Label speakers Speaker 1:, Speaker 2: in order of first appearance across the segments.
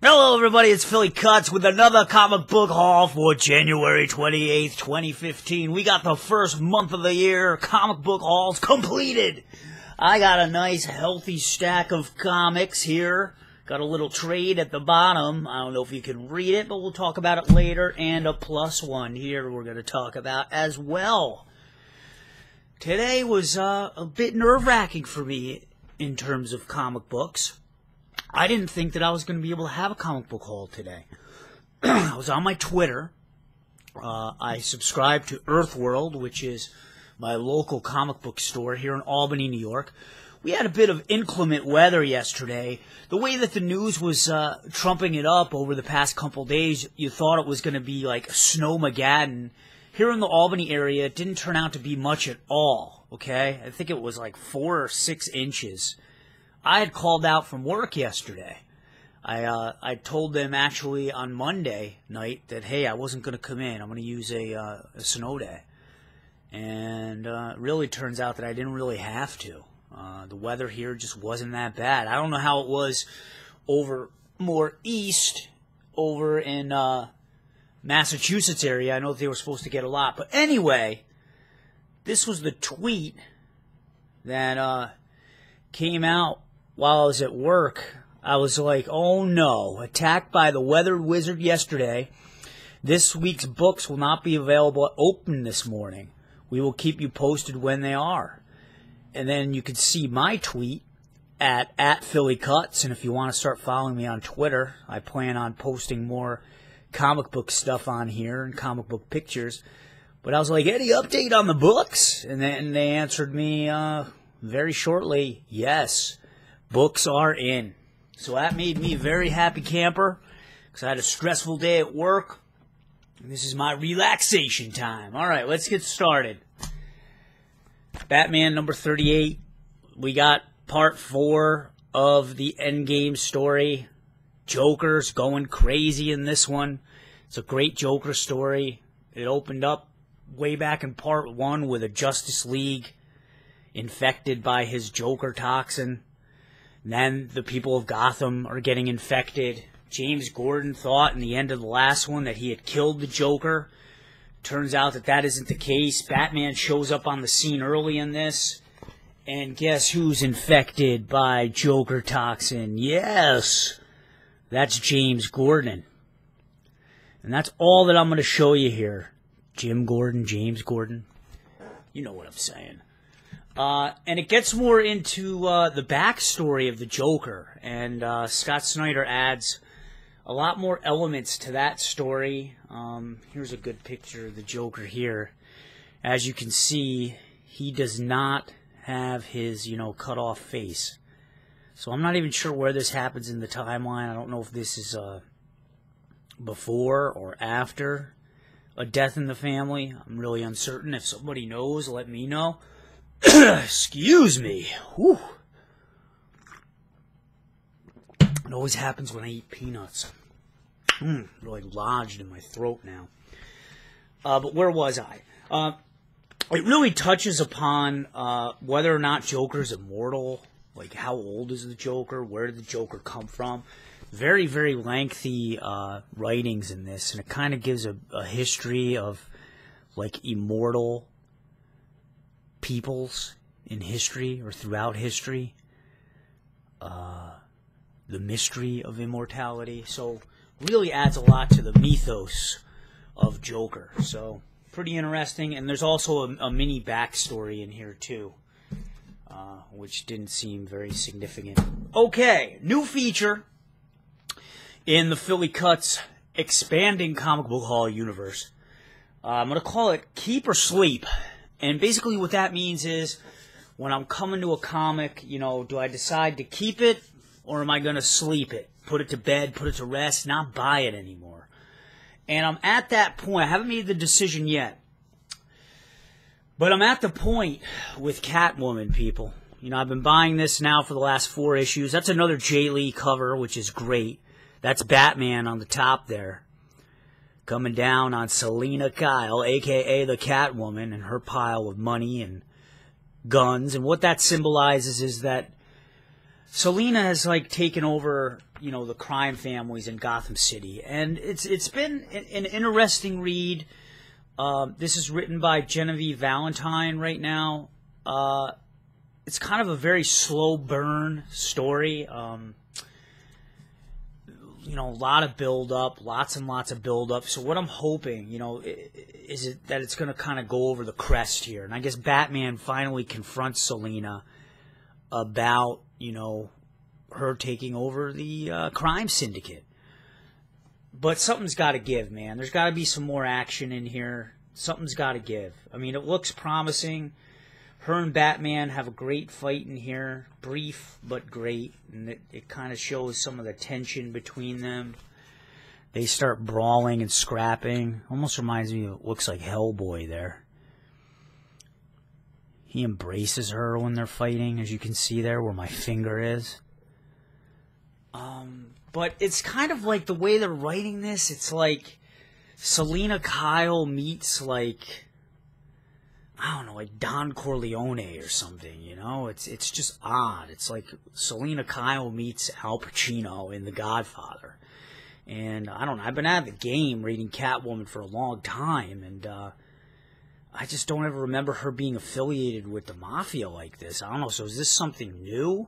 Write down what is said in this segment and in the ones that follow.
Speaker 1: Hello everybody, it's Philly Kuts with another comic book haul for January 28th, 2015. We got the first month of the year comic book hauls completed. I got a nice healthy stack of comics here. Got a little trade at the bottom. I don't know if you can read it, but we'll talk about it later. And a plus one here we're going to talk about as well. Today was a bit nerve-wracking for me in terms of comic books. I didn't think that I was going to be able to have a comic book haul today. I was on my Twitter. I subscribed to Earthworld, which is my local comic book store here in Albany, New York. We had a bit of inclement weather yesterday. The way that the news was trumping it up over the past couple days, you thought it was going to be like Snowmageddon. Here in the Albany area, it didn't turn out to be much at all, okay? I think it was like 4 or 6 inches. I had called out from work yesterday. I told them actually on Monday night that, hey, I wasn't going to come in. I'm going to use a snow day. And it really turns out that I didn't really have to. The weather here just wasn't that bad. I don't know how it was over more east, over in Massachusetts area. I know they were supposed to get a lot. But anyway, this was the tweet that came out while I was at work. I was like, oh no, attacked by the weather wizard yesterday. This week's books will not be available at open this morning. We will keep you posted when they are. And then you can see my tweet at Philly Cuts. And if you want to start following me on Twitter, I plan on posting more comic book stuff on here and comic book pictures. But I was like, any update on the books? And then they answered me very shortly, yes, books are in. So that made me a very happy camper because I had a stressful day at work. And this is my relaxation time. All right, let's get started. Batman number 38. We got part 4 of the Endgame story. Joker's going crazy in this one. It's a great Joker story. It opened up way back in part 1 with a Justice League infected by his Joker toxin. And then the people of Gotham are getting infected. James Gordon thought in the end of the last one that he had killed the Joker. Turns out that that isn't the case. Batman shows up on the scene early in this. And guess who's infected by Joker toxin? Yes, that's James Gordon. And that's all that I'm going to show you here. Jim Gordon, James Gordon. You know what I'm saying. And it gets more into the backstory of the Joker. And Scott Snyder adds a lot more elements to that story. Here's a good picture of the Joker here. As you can see, he does not have his, cut off face. So I'm not even sure where this happens in the timeline. I don't know if this is before or after a death in the family. I'm really uncertain. If somebody knows, let me know. Excuse me. Whew. It always happens when I eat peanuts. Really lodged in my throat now. But where was I? It really touches upon whether or not Joker's immortal. Like, how old is the Joker? Where did the Joker come from? Very, very lengthy writings in this. And it kind of gives a history of, like, immortal peoples in history or throughout history. The mystery of immortality. So really adds a lot to the mythos of Joker. So pretty interesting. And there's also a mini backstory in here too, which didn't seem very significant. Okay, new feature in the Philly Cuts expanding comic book haul universe. I'm going to call it Keep or Sleep. And basically what that means is when I'm coming to a comic, do I decide to keep it or am I going to sleep it? Put it to bed, put it to rest, not buy it anymore. And I'm at that point. I haven't made the decision yet. But I'm at the point with Catwoman, people. I've been buying this now for the last 4 issues. That's another Jay Lee cover, which is great. That's Batman on the top there. Coming down on Selina Kyle, a.k.a. the Catwoman, and her pile of money and guns. And what that symbolizes is that Selina has, taken over you know, the crime families in Gotham City. And it's been an interesting read. This is written by Genevieve Valentine right now. It's kind of a very slow burn story. You know, a lot of build-up, lots and lots of build-up. So what I'm hoping, you know, is that it's going to kind of go over the crest here. And I guess Batman finally confronts Selina about, you know, her taking over the crime syndicate. But something's got to give, man. There's got to be some more action in here. Something's got to give. I mean, it looks promising. Her and Batman have a great fight in here. Brief, but great. And it kind of shows some of the tension between them. They start brawling and scrapping. Almost reminds me of what looks like Hellboy there. He embraces her when they're fighting, as you can see there where my finger is. But it's kind of like the way they're writing this. It's like Selina Kyle meets like, I don't know, like Don Corleone or something, you know? It's just odd. It's like Selina Kyle meets Al Pacino in The Godfather. And I don't know, I've been out of the game reading Catwoman for a long time, and I just don't ever remember her being affiliated with the Mafia like this. I don't know, so is this something new?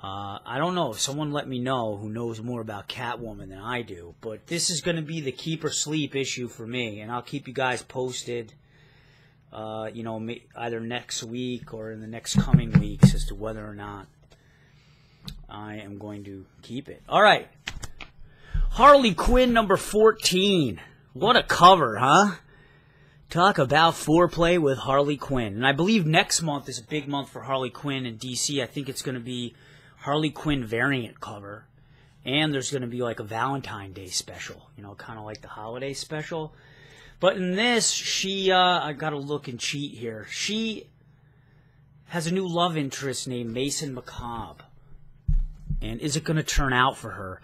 Speaker 1: I don't know. If someone let me know who knows more about Catwoman than I do. But this is going to be the keep or sleep issue for me, and I'll keep you guys posted. You know, either next week or in the next coming weeks as to whether or not I am going to keep it. All right. Harley Quinn number 14. What a cover, huh? Talk about foreplay with Harley Quinn. And I believe next month is a big month for Harley Quinn in DC. I think it's going to be Harley Quinn variant cover. And there's going to be like a Valentine's Day special. You know, kind of like the holiday special. But in this, she, I gotta look and cheat here. She has a new love interest named Mason Macabre. And is it gonna turn out for her?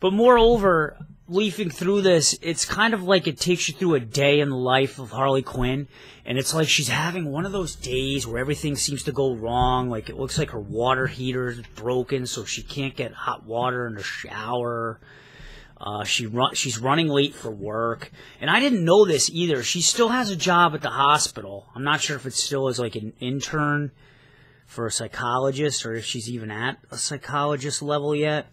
Speaker 1: But moreover, leafing through this, it's kind of like it takes you through a day in the life of Harley Quinn. And it's like she's having one of those days where everything seems to go wrong. Like it looks like her water heater is broken, so she can't get hot water in the shower. She's running late for work, and I didn't know this either. She still has a job at the hospital. I'm not sure if it still is like an intern for a psychologist, or if she's even at a psychologist level yet.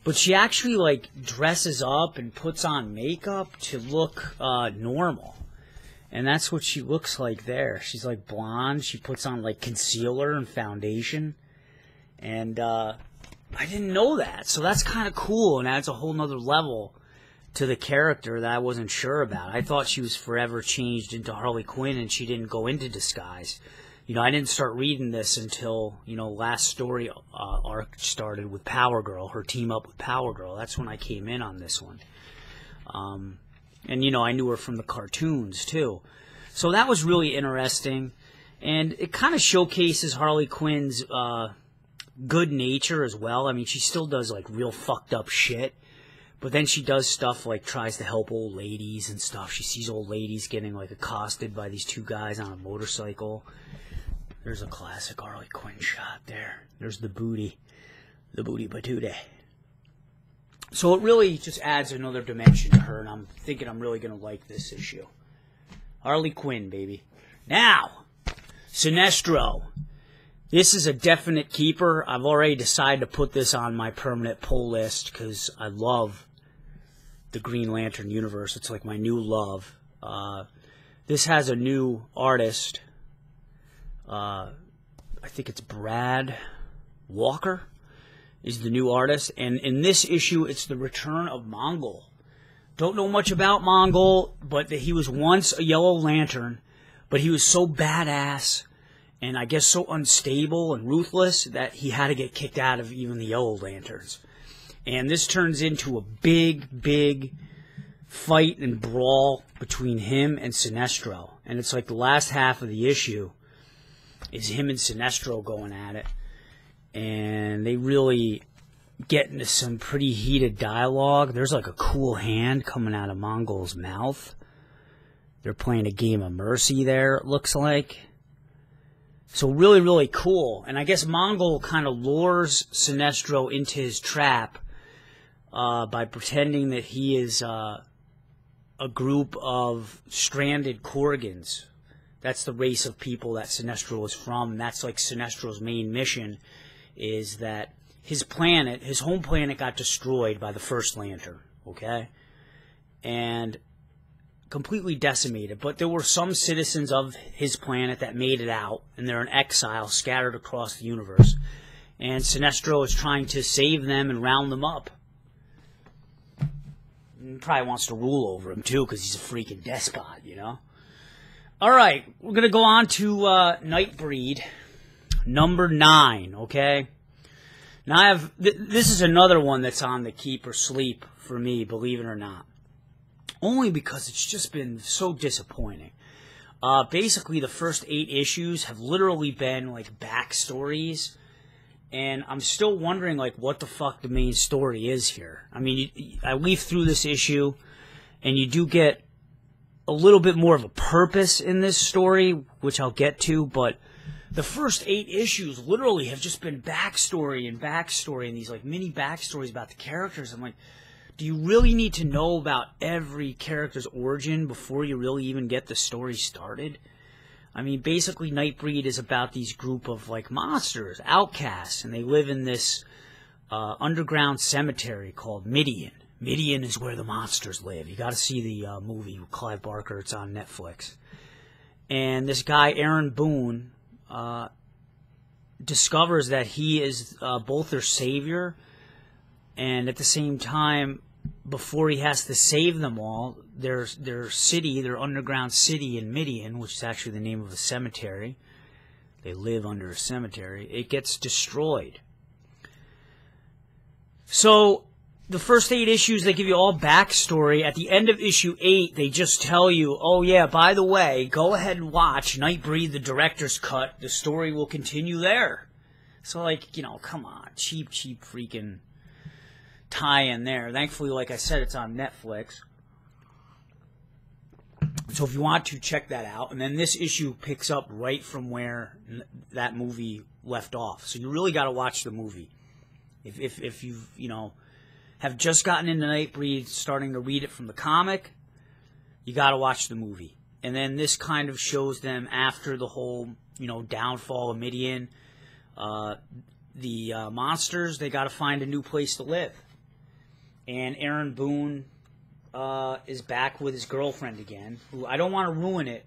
Speaker 1: But she actually like dresses up and puts on makeup to look normal, and that's what she looks like there. She's like blonde. She puts on like concealer and foundation, and I didn't know that, so that's kind of cool, and adds a whole nother level to the character that I wasn't sure about. I thought she was forever changed into Harley Quinn, and she didn't go into disguise. You know, I didn't start reading this until, you know, last story arc started with Power Girl, her team up with Power Girl. That's when I came in on this one. And, you know, I knew her from the cartoons, too. So that was really interesting, and it kind of showcases Harley Quinn's good nature as well. I mean, she still does like real fucked up shit, but then she does stuff like tries to help old ladies and stuff. She sees old ladies getting like accosted by these two guys on a motorcycle. There's a classic Harley Quinn shot there. There's the booty patootie. So it really just adds another dimension to her, and I'm thinking I'm really gonna like this issue. Harley Quinn, baby. Now, Sinestro. This is a definite keeper. I've already decided to put this on my permanent pull list because I love the Green Lantern universe. It's like my new love. This has a new artist. I think it's Brad Walker is the new artist. And in this issue, it's the return of Mongol. Don't know much about Mongol, but he was once a Yellow Lantern, but he was so badass and I guess so unstable and ruthless that he had to get kicked out of even the Yellow Lanterns. And this turns into a big, big fight and brawl between him and Sinestro. And it's like the last half of the issue is him and Sinestro going at it. And they really get into some pretty heated dialogue. There's like a cool hand coming out of Mongol's mouth. They're playing a game of Mercy there, it looks like. So really, really cool. And I guess Mongol kind of lures Sinestro into his trap by pretending that he is a group of stranded Korgans. That's the race of people that Sinestro is from. And that's like Sinestro's main mission, is that his planet, his home planet, got destroyed by the first Lantern, okay? And completely decimated. But there were some citizens of his planet that made it out, and they're in exile, scattered across the universe. And Sinestro is trying to save them and round them up. He probably wants to rule over them, too, because he's a freaking despot, you know? Alright, we're going to go on to Nightbreed, number 9, okay? Now I have, this is another one that's on the keep or sleep for me, believe it or not. Only because it's just been so disappointing. Basically, the first 8 issues have literally been, like, backstories. And I'm still wondering, like, what the fuck the main story is here. I mean, I leaf through this issue, and you do get a little bit more of a purpose in this story, which I'll get to, but the first 8 issues literally have just been backstory and these, like, mini backstories about the characters. I'm like, do you really need to know about every character's origin before you really even get the story started? I mean, basically, Nightbreed is about these group of, like, monsters, outcasts, and they live in this underground cemetery called Midian. Midian is where the monsters live. You got to see the movie with Clive Barker. It's on Netflix. And this guy, Aaron Boone, discovers that he is both their savior, and at the same time, before he has to save them all, their city, their underground city in Midian, which is actually the name of a cemetery, they live under a cemetery, it gets destroyed. So the first 8 issues, they give you all backstory. At the end of issue 8, they just tell you, oh yeah, by the way, go ahead and watch Nightbreed, the director's cut. The story will continue there. So, like, you know, come on. Cheap freaking tie-in there. Thankfully, like I said, it's on Netflix. So if you want to, check that out. And then this issue picks up right from where that movie left off. So you really got to watch the movie. If you've, you know, have just gotten into Nightbreed, starting to read it from the comic, you got to watch the movie. And then this kind of shows them after the whole, you know, downfall of Midian. The monsters, they got to find a new place to live. And Aaron Boone is back with his girlfriend again, who I don't want to ruin it.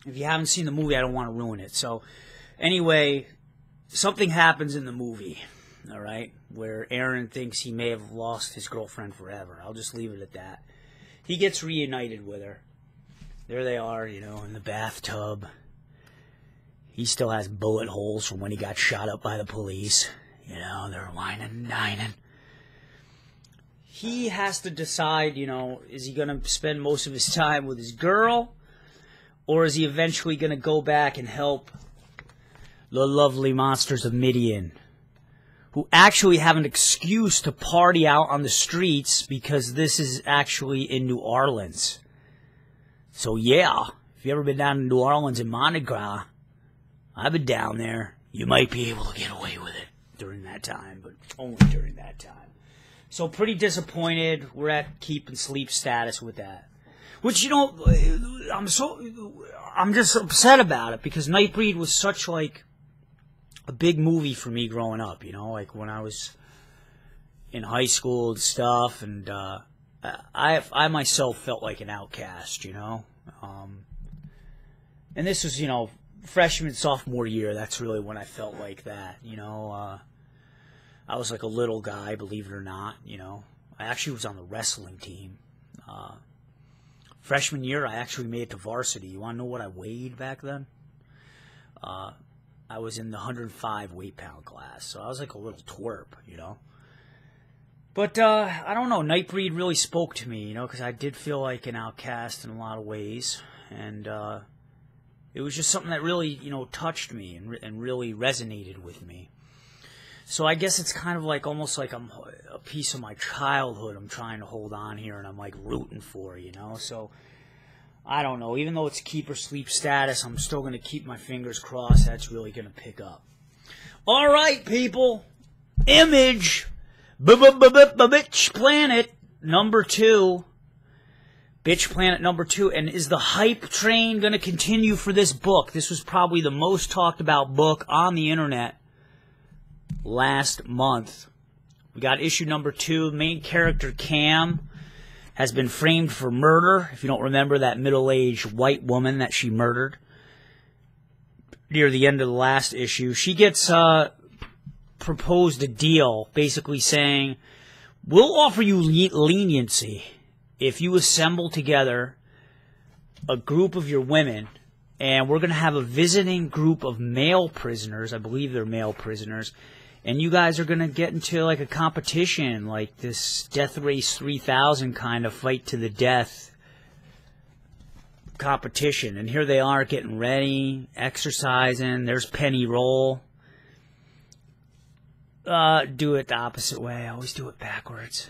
Speaker 1: If you haven't seen the movie, I don't want to ruin it. So, anyway, something happens in the movie, all right, where Aaron thinks he may have lost his girlfriend forever. I'll just leave it at that. He gets reunited with her. There they are, you know, in the bathtub. He still has bullet holes from when he got shot up by the police. You know, they're whining and dining. He has to decide, you know, is he going to spend most of his time with his girl, or is he eventually going to go back and help the lovely monsters of Midian, who actually have an excuse to party out on the streets because this is actually in New Orleans. So yeah, if you've ever been down to New Orleans in Mardi Gras, I've been down there. You might be able to get away with it during that time, but only during that time. So pretty disappointed. We're at keep and sleep status with that. Which, you know, I'm just upset about it because Nightbreed was such, like, a big movie for me growing up, you know, like when I was in high school and stuff, and I myself felt like an outcast, you know. And this was, you know, freshman, sophomore year, that's really when I felt like that, you know. I was like a little guy, believe it or not, you know. I actually was on the wrestling team. Freshman year, I actually made it to varsity. You want to know what I weighed back then? I was in the 105 weight pound class, so I was like a little twerp, you know. But, I don't know, Nightbreed really spoke to me, you know, because I did feel like an outcast in a lot of ways. And, it was just something that really, you know, touched me and really resonated with me. So I guess it's kind of like almost like I'm a piece of my childhood I'm trying to hold on here and I'm like rooting for, you know. So I don't know. Even though it's keep or sleep status, I'm still going to keep my fingers crossed that's really going to pick up. All right, people. Image. Bitch Planet number 2. Bitch Planet number 2. And is the hype train going to continue for this book? This was probably the most talked about book on the internet last month. We got issue number 2. Main character Cam has been framed for murder. If you don't remember that middle-aged white woman that she murdered near the end of the last issue, she gets proposed a deal basically saying, we'll offer you leniency if you assemble together a group of your women, and we're going to have a visiting group of male prisoners. I believe they're male prisoners. And you guys are going to get into like a competition, like this Death Race 3000 kind of fight to the death competition. And here they are getting ready, exercising. There's Penny Roll. Do it the opposite way. I always do it backwards.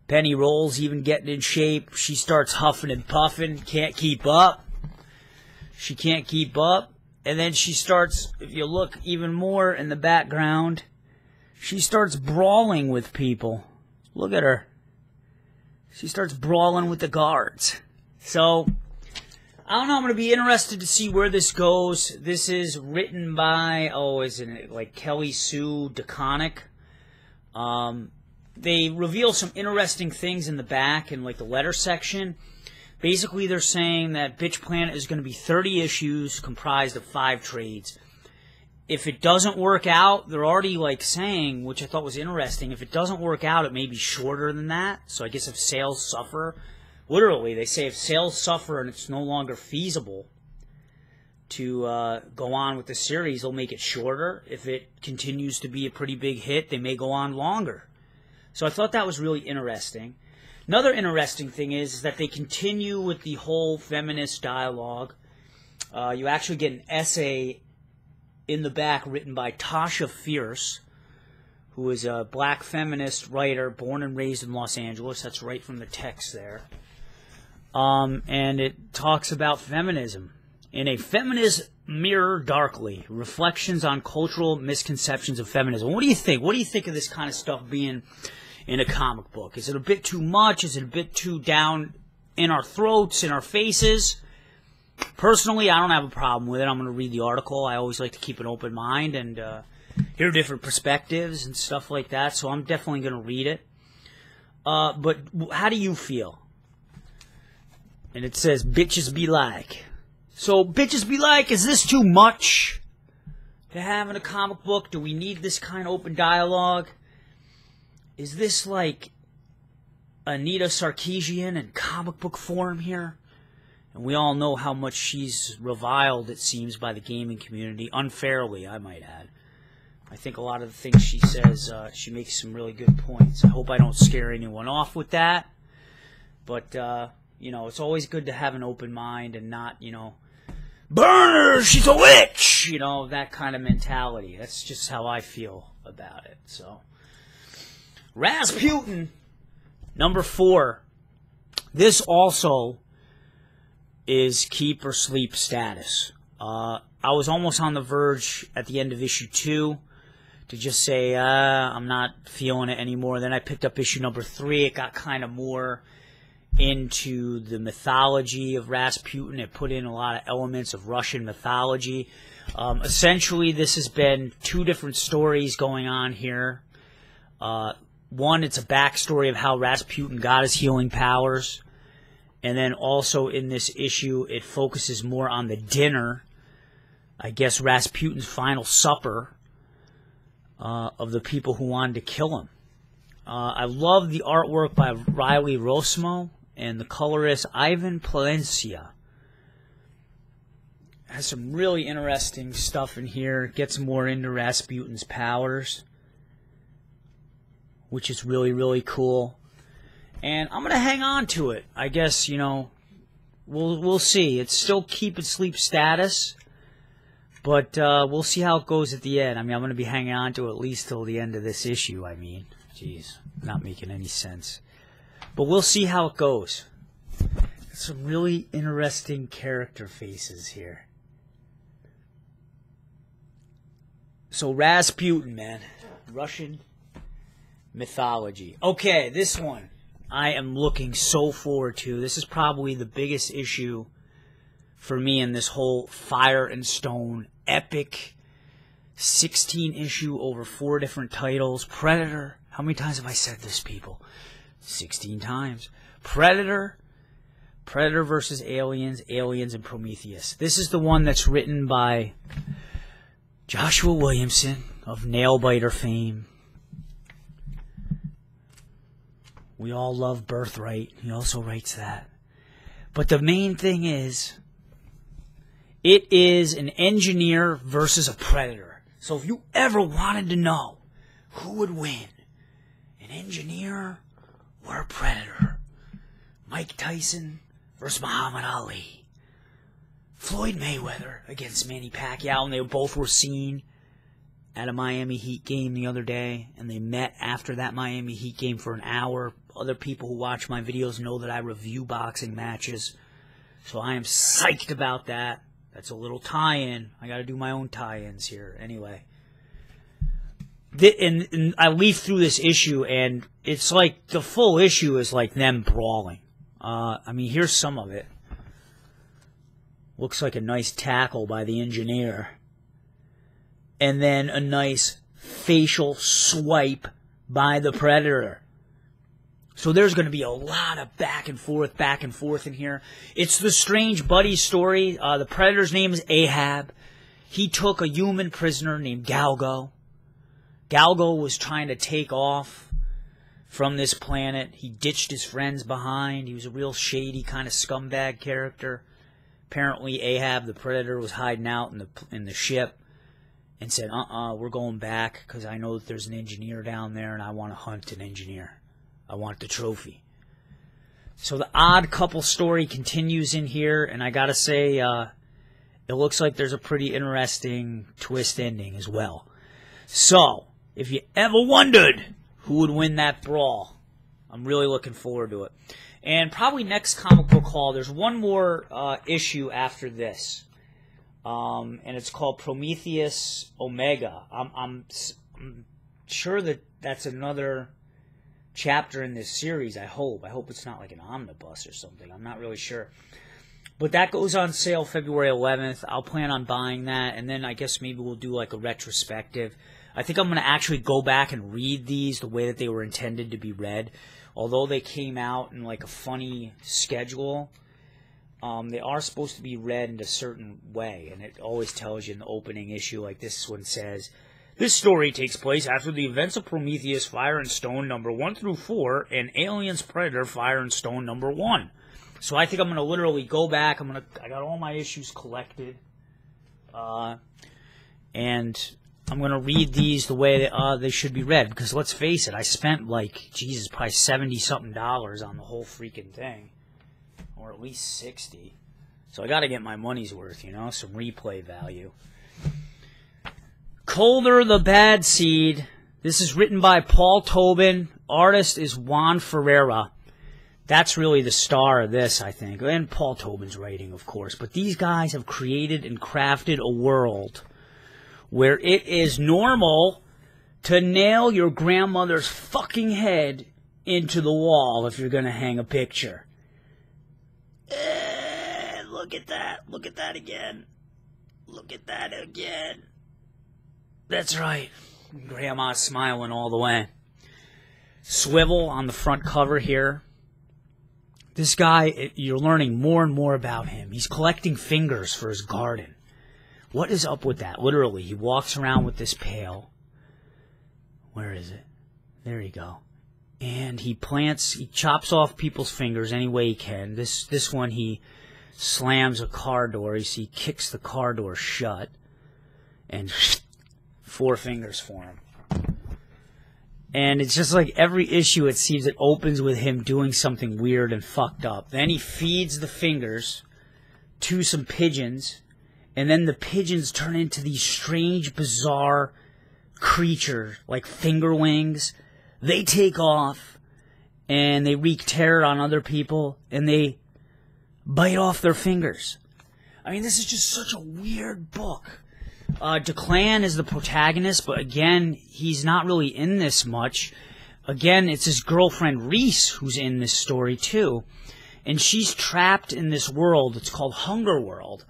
Speaker 1: Penny Roll's even getting in shape. She starts huffing and puffing. Can't keep up. She can't keep up. And then she starts, if you look even more in the background, she starts brawling with people. Look at her. She starts brawling with the guards. So, I don't know, I'm going to be interested to see where this goes. This is written by, isn't it like Kelly Sue DeConnick? They reveal some interesting things in the back in like the letter section. Basically, they're saying that Bitch Planet is going to be 30 issues comprised of 5 trades. If it doesn't work out, they're already like saying, which I thought was interesting, if it doesn't work out, it may be shorter than that. So I guess if sales suffer, literally, they say if sales suffer and it's no longer feasible to go on with the series, they'll make it shorter. If it continues to be a pretty big hit, they may go on longer. So I thought that was really interesting. Another interesting thing is that they continue with the whole feminist dialogue. You actually get an essay in the back written by Tasha Fierce, who is a black feminist writer born and raised in Los Angeles. That's right from the text there. And it talks about feminism. In a feminist mirror darkly, reflections on cultural misconceptions of feminism. What do you think? What do you think of this kind of stuff being in a comic book? Is it a bit too much? Is it a bit too down in our throats, in our faces? Personally, I don't have a problem with it. I'm going to read the article. I always like to keep an open mind and hear different perspectives and stuff like that, so I'm definitely going to read it. But how do you feel? And it says, bitches be like. So, bitches be like, is this too much to have in a comic book? Do we need this kind of open dialogue? Is this like Anita Sarkeesian in comic book form here? And we all know how much she's reviled, it seems, by the gaming community. Unfairly, I might add. I think a lot of the things she says, she makes some really good points. I hope I don't scare anyone off with that. But, you know, it's always good to have an open mind and not, you know, burn her, she's a witch! You know, that kind of mentality. That's just how I feel about it, so. Rasputin, number 4. This also is keep or sleep status. I was almost on the verge at the end of issue 2 to just say, I'm not feeling it anymore. Then I picked up issue number 3. It got kind of more into the mythology of Rasputin. It put in a lot of elements of Russian mythology. Essentially, this has been 2 different stories going on here. One, it's a backstory of how Rasputin got his healing powers. And then also in this issue, it focuses more on the dinner, I guess Rasputin's final supper, of the people who wanted to kill him. I love the artwork by Riley Rosmo and the colorist Ivan Palencia. Has some really interesting stuff in here. Gets more into Rasputin's powers, which is really, really cool. And I'm going to hang on to it. I guess, you know, we'll see. It's still keep and sleep status, but we'll see how it goes at the end. I mean, I'm going to be hanging on to it at least till the end of this issue, I mean. Jeez, not making any sense. But we'll see how it goes. Some really interesting character faces here. So Rasputin, man. Russian mythology. Okay, this one I am looking so forward to. This is probably the biggest issue for me in this whole Fire and Stone epic 16-issue over 4 different titles. Predator. How many times have I said this, people? 16 times. Predator. Predator versus Aliens. Aliens and Prometheus. This is the one that's written by Joshua Williamson of Nailbiter fame. We all love Birthright. He also writes that. But the main thing is, it is an engineer versus a predator. So if you ever wanted to know who would win, an engineer or a predator, Mike Tyson versus Muhammad Ali, Floyd Mayweather against Manny Pacquiao, and they both were seen at a Miami Heat game the other day, and they met after that Miami Heat game for an hour. Other people who watch my videos know that I review boxing matches, so I am psyched about that. That's a little tie-in. I got to do my own tie-ins here. Anyway, and I leaf through this issue, and it's like the full issue is like them brawling. I mean, here's some of it. Looks like a nice tackle by the engineer. And then a nice facial swipe by the predator. So there's going to be a lot of back and forth in here. It's the strange buddy story. The predator's name is Ahab. He took a human prisoner named Galgo. Galgo was trying to take off from this planet. He ditched his friends behind. He was a real shady kind of scumbag character. Apparently Ahab, the predator, was hiding out in the ship and said, we're going back because I know that there's an engineer down there and I want to hunt an engineer. I want the trophy. So the odd couple story continues in here, and I gotta say, it looks like there's a pretty interesting twist ending as well. So, if you ever wondered who would win that brawl, I'm really looking forward to it. And probably next comic book haul, there's one more issue after this, and it's called Prometheus Omega. I'm sure that that's another chapter in this series. I hope it's not like an omnibus or something. I'm not really sure, but that goes on sale February 11th. I'll plan on buying that, and then I guess maybe we'll do like a retrospective. I think I'm going to actually go back and read these the way that they were intended to be read. Although they came out in like a funny schedule, they are supposed to be read in a certain way, and it always tells you in the opening issue, like this one says, this story takes place after the events of Prometheus Fire and Stone number 1 through 4 and Aliens Predator Fire and Stone number 1. So I think I'm going to literally go back. I got all my issues collected. And I'm going to read these the way that, they should be read. Because let's face it, I spent like, Jesus, probably $70-something on the whole freaking thing. Or at least 60. So I got to get my money's worth, you know, some replay value. Colder the Bad Seed. This is written by Paul Tobin. Artist is Juan Ferreira. That's really the star of this, I think. And Paul Tobin's writing, of course. But these guys have created and crafted a world where it is normal to nail your grandmother's fucking head into the wall if you're going to hang a picture. Look at that. Look at that again. Look at that again. That's right. Grandma's smiling all the way. Swivel on the front cover here. This guy, you're learning more and more about him. He's collecting fingers for his garden. What is up with that? Literally, he walks around with this pail. Where is it? There you go. And he chops off people's fingers any way he can. This one, he slams a car door. You see, he kicks the car door shut. And 4 fingers for him. And it's just like every issue, it seems it opens with him doing something weird and fucked up. Then he feeds the fingers to some pigeons, and then the pigeons turn into these strange, bizarre creatures, like fingerlings. They take off, and they wreak terror on other people, and they bite off their fingers. I mean, this is just such a weird book. Declan is the protagonist, but again, he's not really in this much. again, it's his girlfriend Reese who's in this story too. And she's trapped in this world. It's called Hunger World.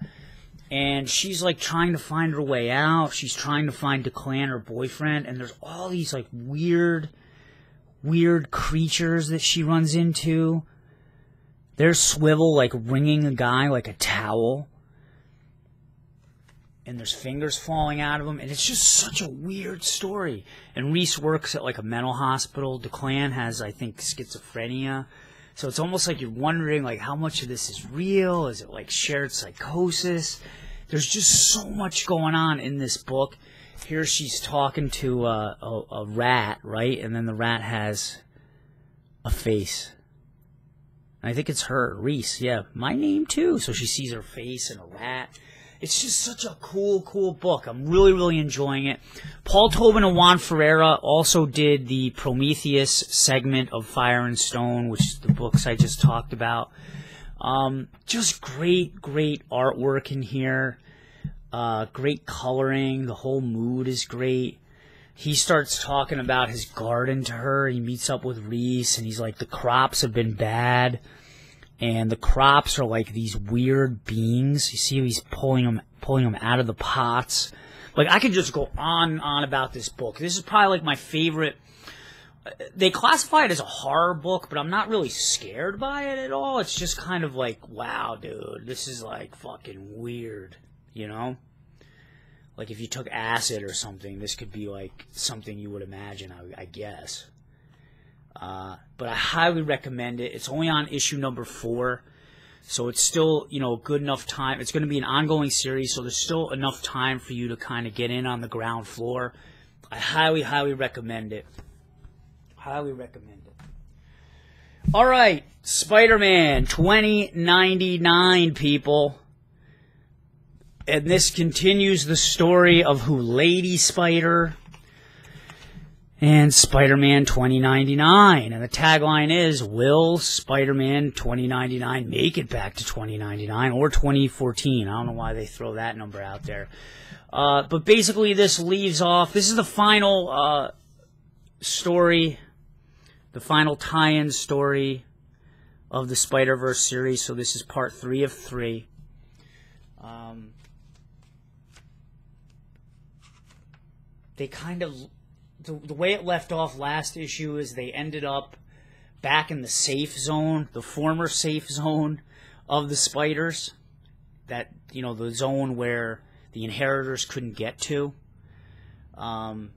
Speaker 1: And she's like trying to find her way out. She's trying to find Declan, her boyfriend. And there's all these like weird creatures that she runs into. There's Swivel like wringing a guy like a towel. And there's fingers falling out of him. And it's just such a weird story. And Reese works at like a mental hospital. Declan has, I think, schizophrenia. So it's almost like you're wondering, like, how much of this is real? Is it, like, shared psychosis? There's just so much going on in this book. Here she's talking to a rat, right? And then the rat has a face. And I think it's her, Reese. Yeah, my name, too. So she sees her face and a rat. It's just such a cool book. I'm really enjoying it. Paul Tobin and Juan Ferreira also did the Prometheus segment of Fire and Stone, which is the books I just talked about. Just great artwork in here. Great coloring. The whole mood is great. He starts talking about his garden to her. He meets up with Reese, and he's like, the crops have been bad. And the crops are like these weird beings. You see he's pulling them out of the pots. Like, I could just go on and on about this book. This is probably like my favorite. They classify it as a horror book, but I'm not really scared by it at all. It's just kind of like, wow, dude, this is like fucking weird, you know? Like if you took acid or something, this could be like something you would imagine, I guess. But I highly recommend it. It's only on issue number 4, so it's still, you know, good enough time. It's going to be an ongoing series, so there's still enough time for you to kind of get in on the ground floor. I highly recommend it. Highly recommend it. All right, Spider-Man 2099, people. And this continues the story of who Lady Spider and Spider-Man 2099. And the tagline is, will Spider-Man 2099 make it back to 2099 or 2014? I don't know why they throw that number out there. But basically this leaves off, this is the final story, the final tie-in story of the Spider-Verse series. So this is part 3 of 3. They kind of... The way it left off last issue is they ended up back in the safe zone, the former safe zone of the spiders. That, you know, the zone where the inheritors couldn't get to. But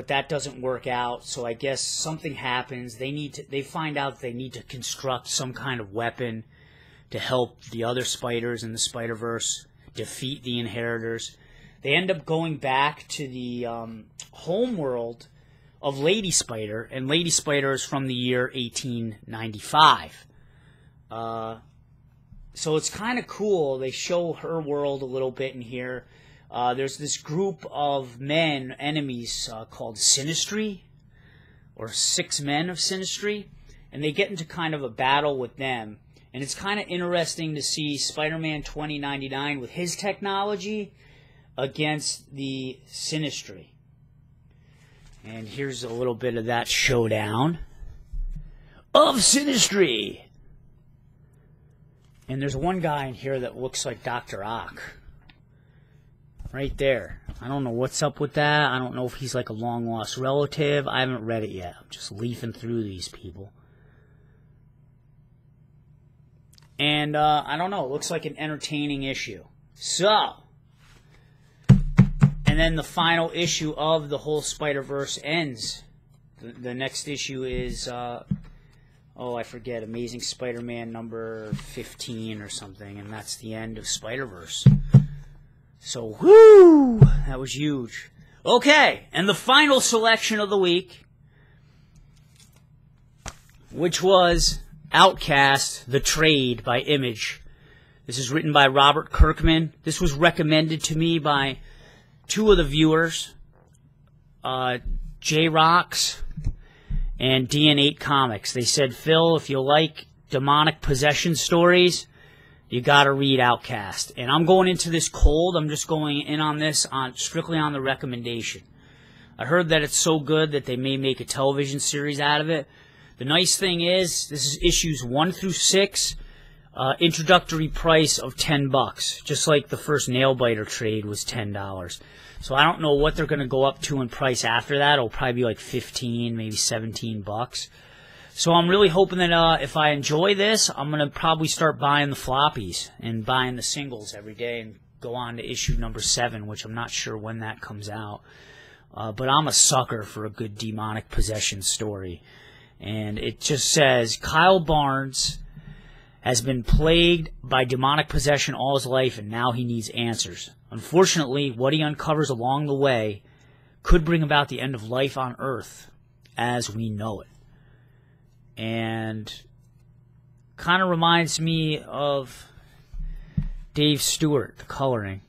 Speaker 1: that doesn't work out, so I guess something happens. They find out they need to construct some kind of weapon to help the other spiders in the Spider-Verse defeat the inheritors. They end up going back to the home world of Lady Spider, and Lady Spider is from the year 1895. So it's kind of cool. They show her world a little bit in here. There's this group of men, enemies, called Sinistry, or 6 Men of Sinistry, and they get into kind of a battle with them. And it's kind of interesting to see Spider-Man 2099 with his technology against the Sinistry. And here's a little bit of that showdown of Sinistry. And there's one guy in here that looks like Dr. Ock. Right there. I don't know what's up with that. I don't know if he's like a long-lost relative. I haven't read it yet. I'm just leafing through these people. And, I don't know. It looks like an entertaining issue. So... And then the final issue of the whole Spider-Verse ends. The next issue is, oh, I forget, Amazing Spider-Man number 15 or something, and that's the end of Spider-Verse. So, whoo! That was huge. Okay, and the final selection of the week, which was Outcast, The Trade by Image. This is written by Robert Kirkman. This was recommended to me by 2 of the viewers, J-Rocks and DN8 Comics. They said, Phil, if you like demonic possession stories, you gotta read Outcast. And I'm going into this cold. I'm just going in on this strictly on the recommendation. I heard that it's so good that they may make a television series out of it. The nice thing is, this is issues 1 through 6, introductory price of $10, just like the first Nail-Biter trade was $10. So I don't know what they're going to go up to in price after that. It'll probably be like 15, maybe $17. So I'm really hoping that if I enjoy this, I'm going to probably start buying the floppies and buying the singles every day and go on to issue number 7, which I'm not sure when that comes out. But I'm a sucker for a good demonic possession story. And it just says, Kyle Barnes has been plagued by demonic possession all his life, and now he needs answers. Unfortunately, what he uncovers along the way could bring about the end of life on Earth as we know it. And kind of reminds me of Dave Stewart, the coloring.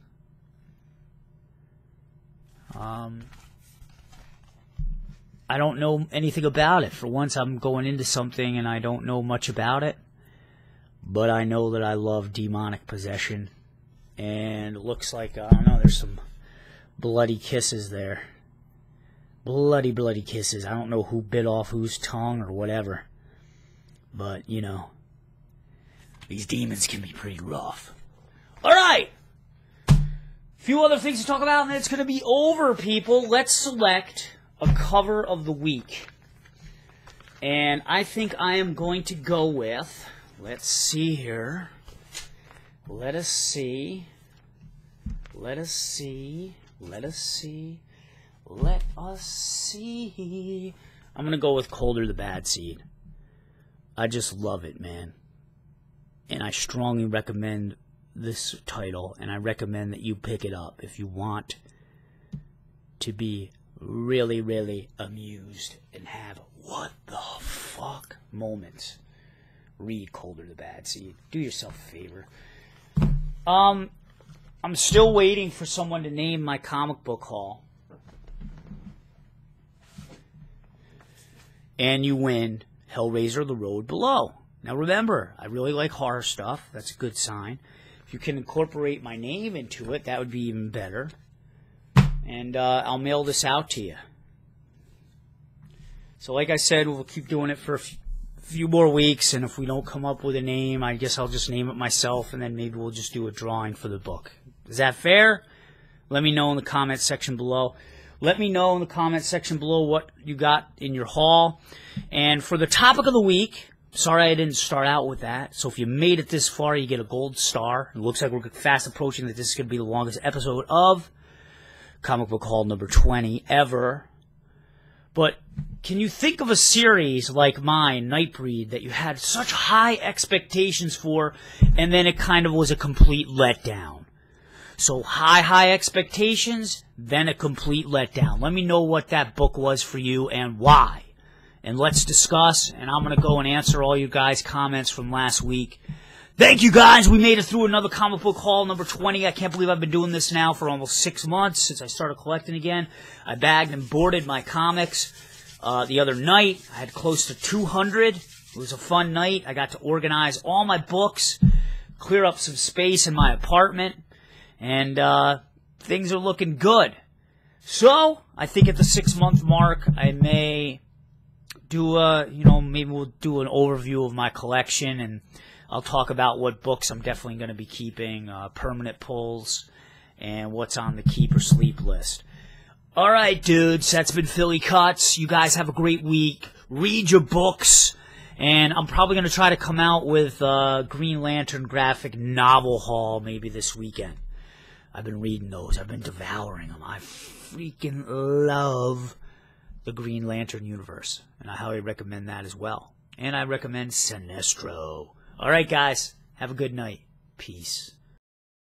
Speaker 1: I don't know anything about it. For once, I'm going into something and I don't know much about it. But I know that I love demonic possession. And it looks like, I don't know, there's some bloody kisses there. Bloody, bloody kisses. I don't know who bit off whose tongue or whatever. But, you know, these demons can be pretty rough. Alright! A few other things to talk about, and then it's going to be over, people. Let's select a cover of the week. And I think I am going to go with, let's see here. Let us see. Let us see. Let us see. Let us see. I'm going to go with Colder the Bad Seed. I just love it, man. And I strongly recommend this title, and I recommend that you pick it up if you want to be really, really amused and have what the fuck moments. Read Colder the Bad Seed. Do yourself a favor. I'm still waiting for someone to name my comic book haul. And you win Hellraiser: The Road Below. Now remember, I really like horror stuff. That's a good sign. If you can incorporate my name into it, that would be even better. And I'll mail this out to you. So like I said, we'll keep doing it for a few more weeks, and if we don't come up with a name, I guess I'll just name it myself, and then maybe we'll just do a drawing for the book. Is that fair? Let me know in the comments section below. Let me know in the comments section below what you got in your haul. And for the topic of the week, sorry I didn't start out with that. So if you made it this far, you get a gold star. It looks like we're fast approaching that this is going to be the longest episode of Comic Book Haul number 20 ever. But can you think of a series like mine, Nightbreed, that you had such high expectations for, and then it kind of was a complete letdown? So high expectations, then a complete letdown. Let me know what that book was for you and why. And let's discuss, and I'm going to go and answer all you guys' comments from last week. Thank you guys. We made it through another comic book haul, number 20. I can't believe I've been doing this now for almost 6 months since I started collecting again. I bagged and boarded my comics the other night. I had close to 200. It was a fun night. I got to organize all my books, clear up some space in my apartment, and things are looking good. So I think at the 6-month mark, I may do maybe we'll do an overview of my collection, and I'll talk about what books I'm definitely going to be keeping, permanent pulls, and what's on the keep or sleep list. All right, dudes, that's been Philly Cuts. You guys have a great week. Read your books, and I'm probably going to try to come out with Green Lantern graphic novel haul maybe this weekend. I've been reading those. I've been devouring them. I freaking love the Green Lantern universe, and I highly recommend that as well. And I recommend Sinestro. All right, guys, have a good night. Peace.